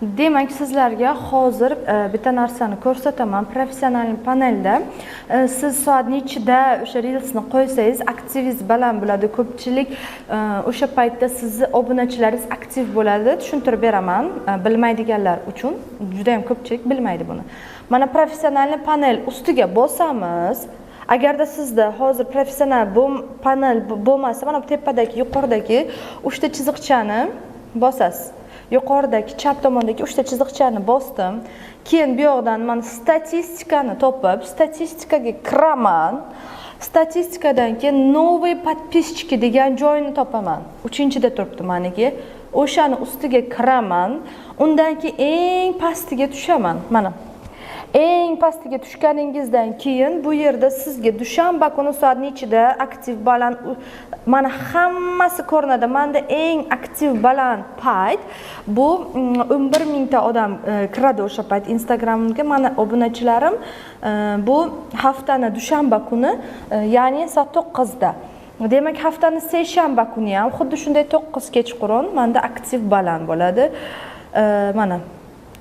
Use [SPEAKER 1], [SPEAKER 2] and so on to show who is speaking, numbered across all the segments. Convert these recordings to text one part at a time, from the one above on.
[SPEAKER 1] Demak, sizlarga hozir bitta narsani ko'rsataman. Professional panelda siz soat nechida o'sha reelsni qo'ysangiz, aktivingiz baland bo'ladi. Ko'pchilik o'sha paytda sizni obunachilaringiz aktiv bo'ladi. Tushuntirib beraman, bilmaydiganlar uchun. Juda ham ko'pchilik bilmaydi buni. Mana professional panel ustiga bosamiz. Agarda sizda hozir professional panel bo'lmasa, mana bu tepadagi, yuqoridagi 3 ta chiziqchani bosasiz. Yuqoridagi chap tomondagi 3 ta chiziqchani bosdim. Keyin bu yoqdan mana statistikani topib, statistikaga kiraman. Statistikadan keyin новый подписчики degan joyini topaman. 3-da turibdi meniki. O'shani ustiga kiraman. Undan keyin eng pastiga tushaman. Mana eng pastiga tushganingizdan keyin bu yerda sizga dushanba kuni soat nechida aktiv baland mana hammasi ko'rinadi. Menda eng aktiv baland payt bu 11 mingta odam kiradi o'sha payt Instagramga. Mana obunachilarim bu haftani dushanba kuni, ya'ni soat 9 da. Demak, haftani seshanba kuni ham xuddi shunday 9 kechqurun menda aktiv baland bo'ladi. Mana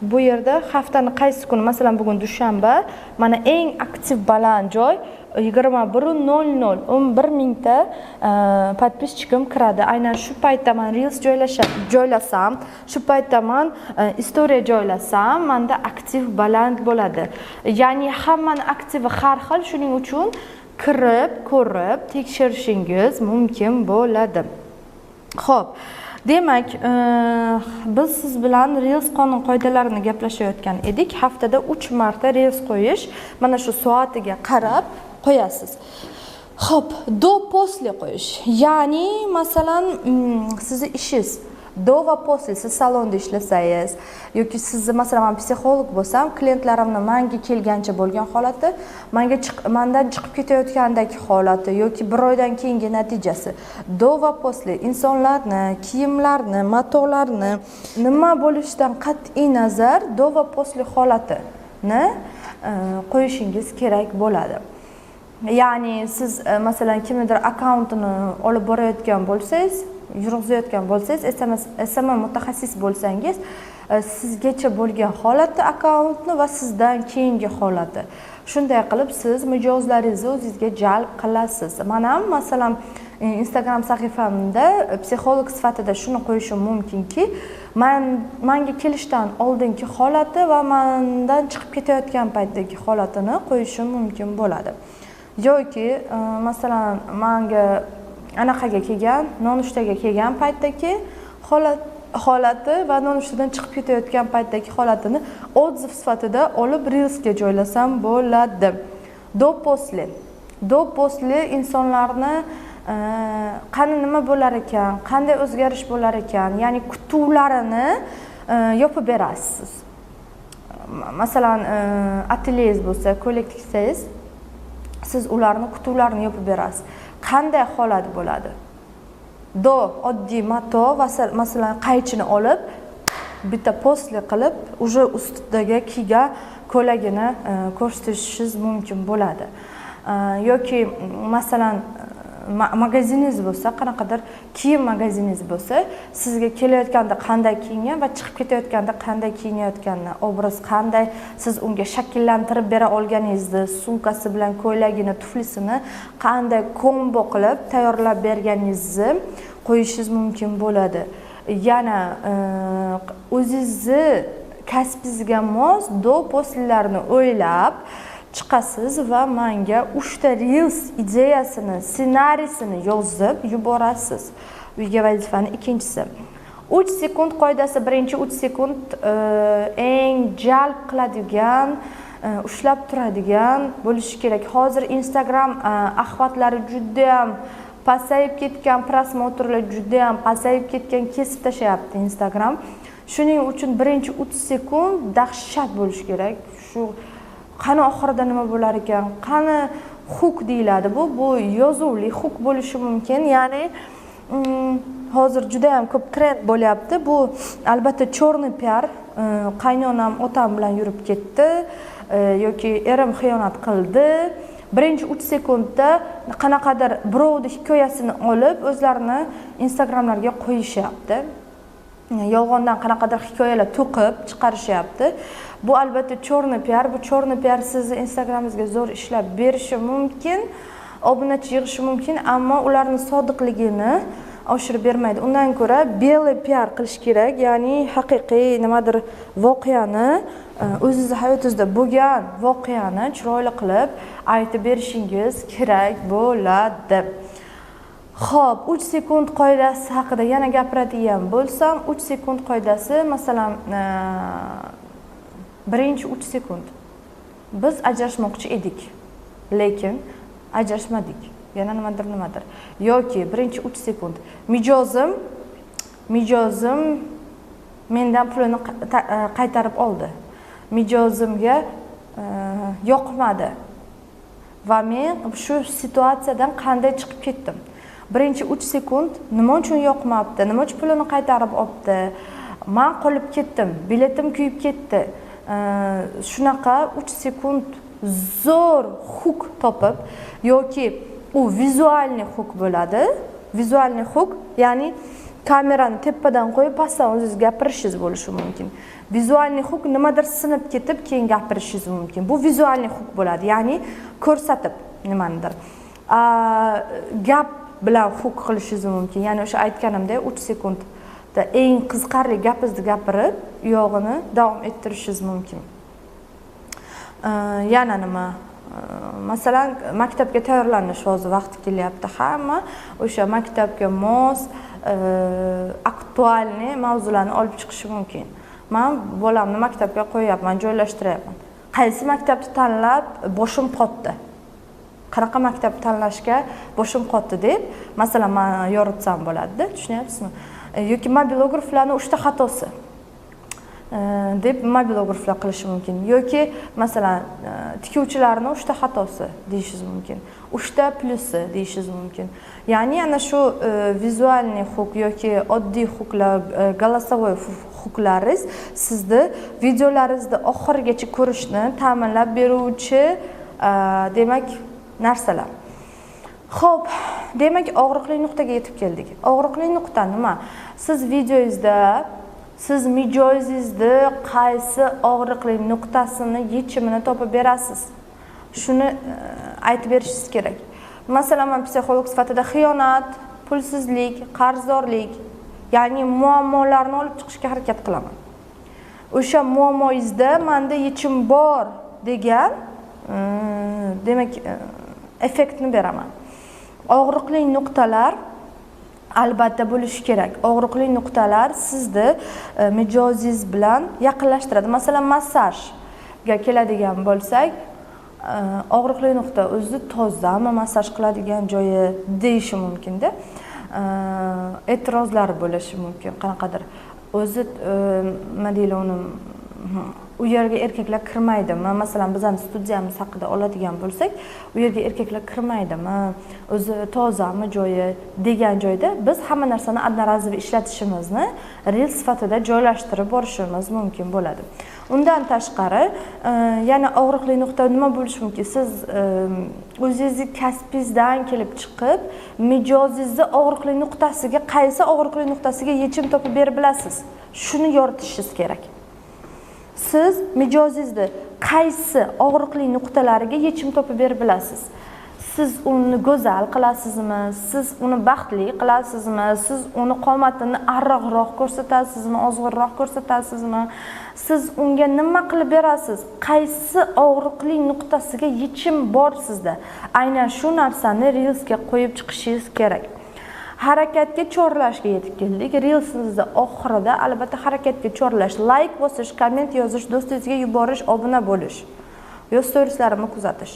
[SPEAKER 1] bu yerda haftani qaysi kuni, masalan bugun dushanba, mana eng aktiv baland joy 21:00 11 mingta podpischikim kiradi. Aynan shu paytda men reels joylasam, shu paytda men istoriya joylasam, menda aktiv baland bo'ladi. Ya'ni hammani aktivi har xil, shuning uchun kirib, ko'rib, tekshirishingiz mumkin bo'ladi. Xo'p, demak, biz siz bilan reels qonun qoidalarini gaplashayotgan edik. Haftada 3 marta reels qo'yish, mana shu soatiga qarab qo'yasiz. Xo'p, do после qo'yish. Ya'ni, masalan, sizning ishingiz do va после, siz salonda ishlasangiz yoki sizni, masalan, men psixolog bo'lsam, klientlarimni menga kelgancha bo'lgan holati, mendan chiqib ketayotgandagi holati yoki bir oydan keyingi natijasi. Do va после insonlarni, kiyimlarni, matolarni nima bo'lishidan qat'iy nazar do va после holatini qo'yishingiz kerak bo'ladi. Ya'ni siz masalan kimnidir akkauntini olib borayotgan bo'lsangiz, yurg'izayotgan bo'lsangiz, SMM mutaxassis bo'lsangiz, sizgacha bo'lgan holati akkauntni va sizdan keyingi holati. Shunday qilib siz mijozlaringizni o'zingizga jalb qilasiz. Men ham masalan Instagram sahifamda psixolog sifatida shuni qo'yishim mumkinki, menga kelishdan oldingi holati va mendan chiqib ketayotgan paytdagi holatini qo'yishim mumkin bo'ladi. Yoki masalan menga anaqaga kelgan, nonushtaga kelgan paytdagi holati va nonushtadan chiqib ketayotgan paytdagi holatini odziv sifatida olib reelsga joylasam bo'ladi. Do после. Do после insonlarni qani nima bo'lar ekan, qanday o'zgarish bo'lar ekan, ya'ni kutuvlarini yopib berasiz. Masalan, atelyengiz bo'lsa, ko'ylak tiksangiz, siz ularni kutuvlarini yopib berasiz. Qanday holat bo'ladi? Do oddiy mato va masalan qaychini olib, bitta posli qilib, uje ustidagi kiygan ko'ylagini ko'rsatishingiz mumkin bo'ladi. Yoki masalan magaziningiz bo'lsa, qanaqadir kiyim magaziningiz bo'lsa, sizga kelayotganda qanday kiyingan va chiqib ketayotganda qanday kiyinayotganini, obraz qanday, siz unga shakllantirib bera olganingizni, sumkasi bilan ko'ylagini, tuflisini qanday kombo qilib tayyorlab berganingizni qo'yishingiz mumkin bo'ladi. Yana o'zingizni kasbingizga mos do poslilarni o'ylab chiqasiz va menga 3 ta reels ideyasini, ssenariysini yozib yuborasiz. Uyga vazifani ikkinchisi. 3 sekund qoidasi, birinchi 3 sekund eng jalb qiladigan, ushlab turadigan bo'lishi kerak. Hozir Instagram axvatlari juda ham pasayib ketgan, prosmotrlar juda ham pasayib ketgan, kesib tashlayapti Instagram. Shuning uchun birinchi 3 sekund dahshat bo'lishi kerak. Shu qani oxirida nima bo'lar ekan, qani hook deyiladi. Bu yozuvli hook bo'lishi mumkin. Ya'ni hozir juda ham ko'p trend bo'lyapti. Bu albatta chorniy piar, qaynonam otam bilan yurib ketdi yoki erim xiyonat qildi. Birinchi 3 sekundda qanaqadir birovning hikoyasini olib o'zlarini Instagramlarga qo'yishyapti. yolg'ondan qanaqadir hikoyalar to'qib chiqarishyapti. Bu albatta chorniy piar. Bu chorniy piar sizni Instagramingizga zo'r ishlab berishi mumkin, obunachi yig'ishi mumkin, ammo ularning sodiqligini oshirib bermaydi. Undan ko'ra belli piar qilish kerak, ya'ni haqiqiy nimadir voqeani, o'zingizning hayotingizda bo'lgan voqeani chiroyli qilib aytib berishingiz kerak bo'ladi. Xo'p, 3 sekund qoidasi haqida yana gapiradigan bo'lsam, 3 sekund qoidasi, masalan, birinchi 3 sekund. Biz ajrashmoqchi edik, lekin ajrashmadik. Yana nimadir. Yoki birinchi 3 sekund. Mijozim mendan pulini qaytarib oldi. Mijozimga yoqmadi va men shu situatsiyadan qanday chiqib ketdim? Birinchi 3 sekund nima uchun yoqmabdi? Nima uchun pulini qaytarib olibdi? Men qolib ketdim, biletim kuyib ketdi. Shunaqa 3 sekund zo'r huk topib yoki u vizualniy huk bo'ladi. Vizualniy huk, ya'ni kamerani tepadan qo'yib pastdan o'zingiz gapirishingiz bo'lishi mumkin. Vizualniy huk nimadir sinib ketib keyin gapirishingiz mumkin. Bu vizualniy huk bo'ladi, ya'ni ko'rsatib nimanidir. Gap bilan huk qilishingiz mumkin. Ya'ni o'sha aytganimdek 3 sekundda eng qiziqarli gapingizni gapirib, uyog'ini davom ettirishingiz mumkin. Yana nima? Masalan, maktabga tayyorlanish hozir vaqti kelyapti. Hamma o'sha maktabga mos, aktualniy mavzularni olib chiqishi mumkin. Men bolamni maktabga qo'yapman, joylashtiryapman. Qaysi maktabni tanlab boshim qotdi? Qanaqa maktab tanlashga boshim qotdi deb, masalan, men yoritsam bo'ladi-da, tushunyapsizmi? Yoki mobilograflarning 3 ta xatosi deb mobilograflar qilish mumkin. Yoki masalan, tikuvchilarning 3 ta xatosi deyishingiz mumkin. 3 ta plyusi deyishingiz mumkin. Ya'ni ana shu vizualniy huk yoki oddiy huklar, голосовой huklaringiz sizni videolaringizni oxirigacha ko'rishni ta'minlab beruvchi demak narsalar. Xo'p, demak og'riqli nuqtaga yetib keldik. Og'riqli nuqta nima? Siz videongizda siz mijozingizda qaysi og'riqli nuqtasini yechimini topib berasiz. Shuni aytib berishingiz kerak. Masalan, men psixolog sifatida xiyonat, pulsizlik, qarzdorlik, ya'ni muammolarni olib chiqishga harakat qilaman. O'sha muammongizda menda yechim bor degan demak effektni beraman. Og'riqli nuqtalar albatta bo'lishi kerak. Og'riqli nuqtalar sizni mijozingiz bilan yaqinlashtiradi. Masalan, massajga keladigan bo'lsak, og'riqli nuqta o'zi tozami, massaj qiladigan joyi deyishi mumkin-da. E'tirozlar bo'lishi mumkin, qanaqadir. O'zi nima deydi uni, u yerga erkaklar kirmaydimi? Masalan, bizning studiyamiz haqida oladigan bo'lsak, u yerga erkaklar kirmaydimi? O'zi tozami joyi degan joyda biz hamma narsani одноразовый ishlatishimizni reel sifatida joylashtirib borishimiz mumkin bo'ladi. Undan tashqari, yana og'riqli nuqta nima bo'lishi mumkin? Siz o'zingizning kasbingizdan kelib chiqib, mijozingizni og'riqli nuqtasiga, qaysi og'riqli nuqtasiga yechim topib berib bilasiz. Shuni yoritishingiz kerak. Siz mijozingizni qaysi og'riqli nuqtalariga yechim topib berib bilasiz. Siz uni go'zal qilasizmi? Siz uni baxtli qilasizmi? Siz uni qomatini arriqroq ko'rsatasizmi? Ozg'inroq ko'rsatasizmi? Siz unga nima qilib berasiz? Qaysi og'riqli nuqtasiga yechim bor sizda? Aynan shu narsani reelsga qo'yib chiqishingiz kerak. Harakatga chorlashga yetib keldik. Reelsingizda oxirida albatta harakatga chorlash, like bosish, komment yozish, do'stingizga yuborish, obuna bo'lish, yo storieslarimni kuzatish.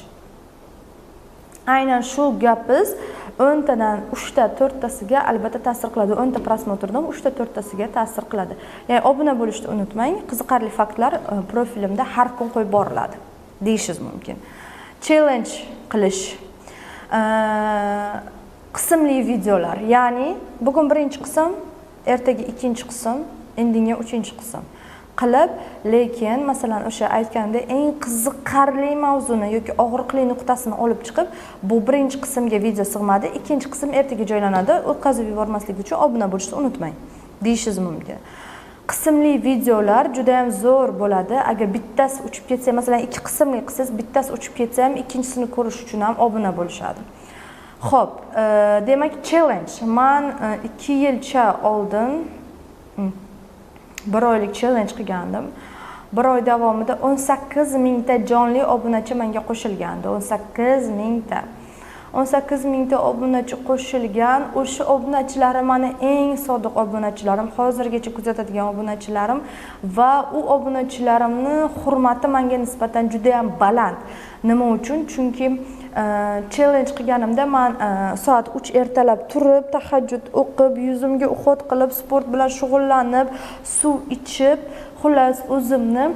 [SPEAKER 1] Aynan shu gapingiz 10 tadan 3 ta 4 tasiga albatta ta'sir qiladi. 10 ta prosmotrdan 3 ta 4 tasiga ta'sir qiladi. Ya'ni obuna bo'lishni unutmang. Qiziqarli faktlar profilimda har kun qo'yib boriladi deyishingiz mumkin. Challenge qilish. Qismli videolar, ya'ni bugun birinchi qism, ertaga ikkinchi qism, indinga uchinchi qism qilib, lekin masalan o'sha aytgandek eng qiziqarli mavzuni yoki og'riqli nuqtasini olib chiqib, bu birinchi qismga video sig'madi, ikkinchi qism ertaga joylanadi. O'tkazib yubormaslik uchun obuna bo'lishni unutmang. deyishingiz mumkin. Qismli videolar juda ham zo'r bo'ladi. Agar bittasi uchib ketsa, masalan, 2 qismli qilsangiz, bittasi uchib ketsa ham ikkinchisini ko'rish uchun ham obuna bo'lishadi. Xo'p, demak challenge. Men 2 yilcha oldin 1 oylik challenge qilgandim. 1 oy davomida 18 mingta jonli obunachi menga qo'shilgandi. 18 mingta. 18 mingta obunachi qo'shilgan. O'sha obunachilarim meni eng sodiq obunachilarim, hozirgacha kuzatadigan obunachilarim va u obunachilarimni hurmati menga nisbatan juda ham baland. Nima uchun? Chunki challenge qilganimda men soat 3 ertalab turib, tahajjud o'qib, yuzimga uxot qilib, sport bilan shug'ullanib, suv ichib, xullas o'zimni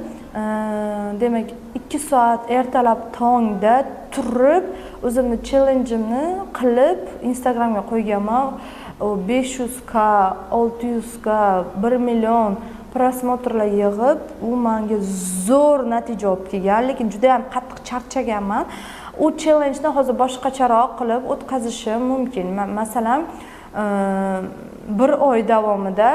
[SPEAKER 1] demak 2 soat ertalab tongda turib, o'zimni challenge'imni qilib Instagramga qo'yganman. 500 k, 600 k, 1 million prosmotrlar yig'ib, u menga zo'r natija olib kelgan, lekin juda ham qattiq charchaganman. U challenge-ni hozir boshqacharoq qilib o'tkazishim mumkin. Masalan, 1 oy davomida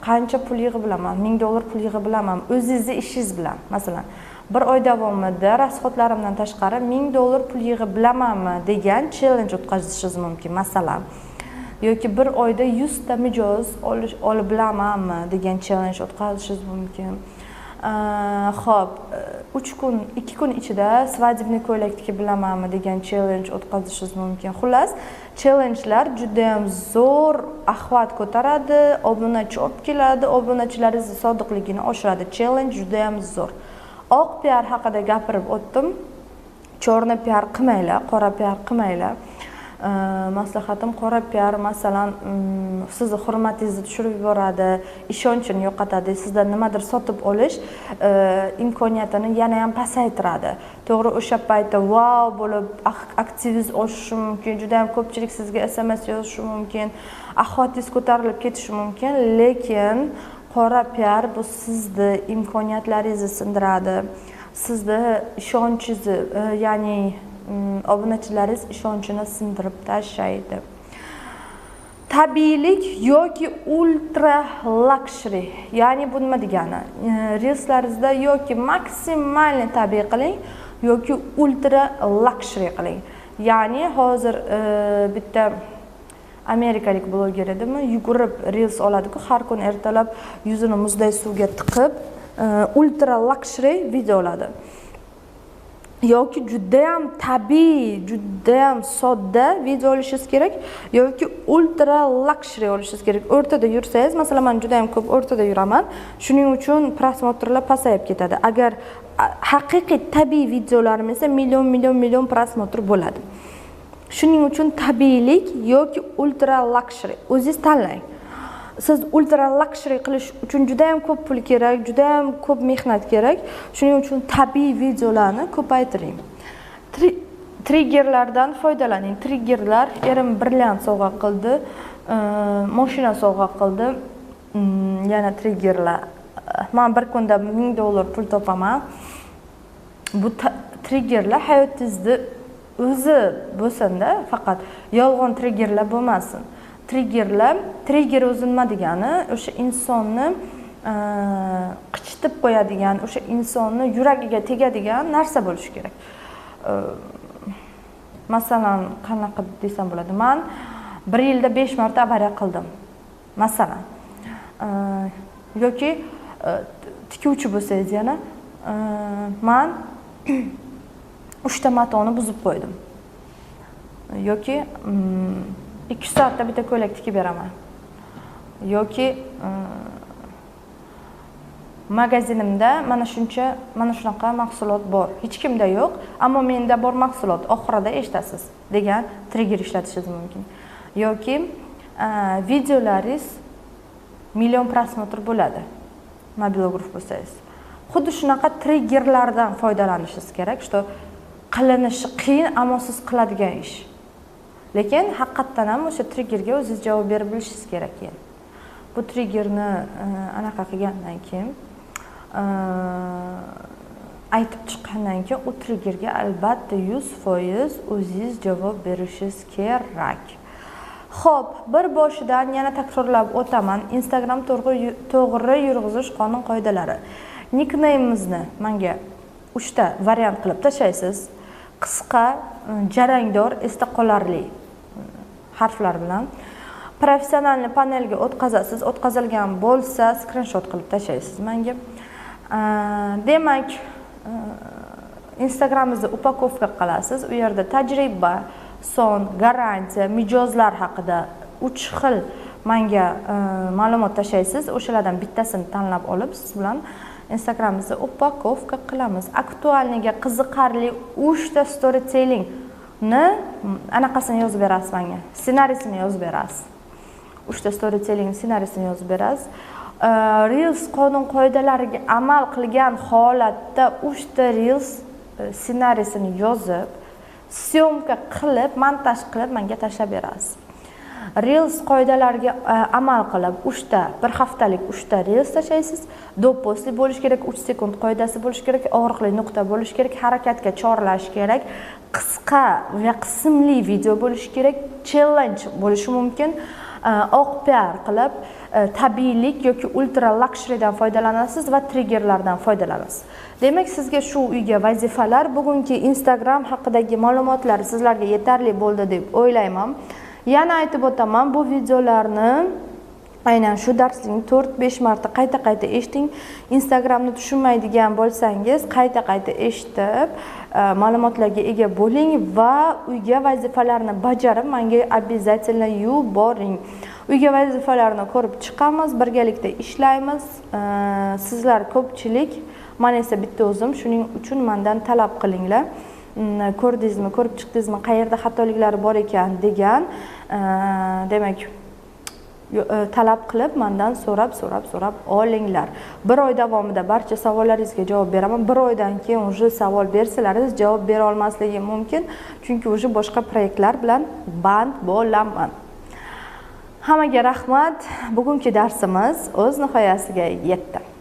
[SPEAKER 1] qancha pul yig'ib bilaman? $1000 pul yig'ib bilaman. O'zingizning ishingiz bilan. Masalan, 1 oy davomida rasxodlarimdan tashqari $1000 pul yig'ib bilamanmi degan challenge o'tkazishingiz mumkin. Masalan, yoki 1 oyda 100 ta mijoz olib bilamanmi degan challenge o'tkazishingiz mumkin. Xo'p, 2 kun ichida svadibniy ko'ylak tikib bilamanmi degan challenge o'tkazishingiz mumkin. Xullas, challengelar juda ham zo'r ahvat ko'taradi, obunachi olib keladi, obunachilaringiz sodiqligini oshiradi. Challenge juda ham zo'r. Oq PR haqida gapirib o'tdim. Chorna PR qilmanglar, qora PR qilmanglar. Maslahatim, qora PR masalan sizni hurmatingizni tushirib yuboradi, ishonchni yo'qotadi, sizdan nimadir sotib olish imkoniyatini yana ham pasaytiradi. To'g'ri, o'sha paytda wow bo'lib aktivingiz oshishi mumkin, juda ham ko'pchilik sizga SMS yozishi mumkin, ahvolingiz ko'tarilib ketishi mumkin, lekin qora PR bu sizni imkoniyatlaringizni sindiradi. Sizni ishonchingizni, ya'ni obunachilaringiz ishonchini sindirib tashlaydi. Tabiiylik yoki ultra luxury, ya'ni bu nima degani? Reelslaringizda yoki maksimalni tabiiy qiling, yoki ultra luxury qiling. Ya'ni hozir bitta amerikalik bloger edimi, yugurib reels oladi-ku, har kun ertalab yuzini muzday suvga tiqib, ultra luxury video oladi. Yoki juda ham tabiiy, juda ham sodda video olishingiz kerak, yoki ultra luxury olishingiz kerak. O'rtada yursangiz, masalan, men juda ham ko'p o'rtada yuraman, shuning uchun prosmotrlar pasayib ketadi. Agar haqiqiy tabiiy videolarim esa million prosmotr bo'ladi. Shuning uchun tabiiylik yoki ultra luxury o'zingiz tanlang. Siz ultra luxury qilish uchun juda ham ko'p pul kerak, juda ham ko'p mehnat kerak. Shuning uchun tabiiy videolarni ko'paytiring. Triggerlardan foydalaning. Triggerlar erim brilliant sovg'a qildi, mashina sovg'a qildi. Yana triggerlar. Men bir kunda $1000 pul topaman. Bu triggerlar hayotingizni o'zi bo'lsin-da, faqat yolg'on triggerlar bo'lmasin. Trigger o'zi nima degani? O'sha insonni qichitib qo'yadigan, o'sha insonni yuragiga tegadigan narsa bo'lishi kerak. Masalan, qanaqa desam bo'ladi? Men 1 yilda 5 marta avariya qildim. Masalan, yoki tikuvchi bo'lsangiz yana, men 3 ta matoni buzib qo'ydim. Yoki 2 soatda bitta ko'ylak tikib beraman. Yoki magazinimda mana shunaqa mahsulot bor. Hech kimda yo'q, ammo menda bor mahsulot. Oxirida eshitasiz degan trigger ishlatishingiz mumkin. Yoki videolaringiz million prosmotr bo'ladi. Mobilograf bo'lsangiz. Xuddi shunaqa triggerlardan foydalanishingiz kerak, что qilinishi qiyin, ammo siz qiladigan ish. Lekin haqiqatan ham o'sha triggerga o'zingiz javob berib bilishingiz kerak ekan. Bu triggerni anaqa qilgandan keyin, aytib chiqqandan keyin u triggerga albatta 100% o'zingiz javob berishingiz kerak. Xo'p, bir boshidan yana takrorlab o'taman. Instagram to'g'ri yurg'izish qonun qoidalari. Nickname'imizni menga 3 ta variant qilib tashlaysiz. Qisqa, jarangdor, esda qolarli harflar bilan. Professional panelga o'tkazasiz. O'tkazilgan bo'lsa, screenshot qilib tashlaysiz menga. Demak, Instagramimizni upakovka qilasiz. U yerda tajriba, son, garantiya, mijozlar haqida 3 xil menga ma'lumot tashlaysiz. O'shalardan bittasini tanlab olib, siz bilan Instagramimizni upakovka qilamiz. Aktualniga qiziqarli 3 ta storytelling ni anaqasini yozib berasiz menga. Ssenariysini yozib berasiz. 3 ta storytelling ssenariysini yozib berasiz. Reels qonun qoidalariga amal qilgan holatda 3 ta Reels ssenariysini yozib, syomka qilib, montaj qilib menga tashlab berasiz. Reels qoidalariga amal qilib 3 ta, bir haftalik 3 ta Reels tashlaysiz. Do'pposli bo'lish kerak, 3 sekund qoidasi bo'lish kerak, og'riqli nuqta bo'lish kerak, harakatga chorlash kerak, qisqa va qismli video bo'lish kerak, challenge bo'lishi mumkin. Oq PR qilib, tabiiylik yoki ultra luxurydan foydalanasiz va triggerlardan foydalanasiz. Demak, sizga shu uyga vazifalar, bugungi Instagram haqidagi ma'lumotlar sizlarga yetarli bo'ldi deb o'ylayman. Yana aytib o'taman, bu videolarni aynan shu darsning 4-5 marta qayta eshiting. Instagramni tushunmaydigan bo'lsangiz, qayta eshitib, ma'lumotlarga ega bo'ling va uyga vazifalarni bajarib, menga обязательно yuboring. Uyga vazifalarni ko'rib chiqamiz, birgalikda ishlaymiz. Sizlar ko'pchilik, men esa bitta o'zim, shuning uchun mendan talab qilinglar. Ko'rdingizmi, ko'rib chiqdingizmi, qayerda xatoliklar bor ekan degan, demak, talab qilib mendan so'rab olinglar. Bir oy davomida barcha savollaringizga javob beraman. Bir oydan keyin уже savol bersalaringiz javob bera olmasligim mumkin, chunki уже boshqa proyektlar bilan band bo'laman. Hammaga rahmat. Bugungi darsimiz o'z nihoyasiga yetdi.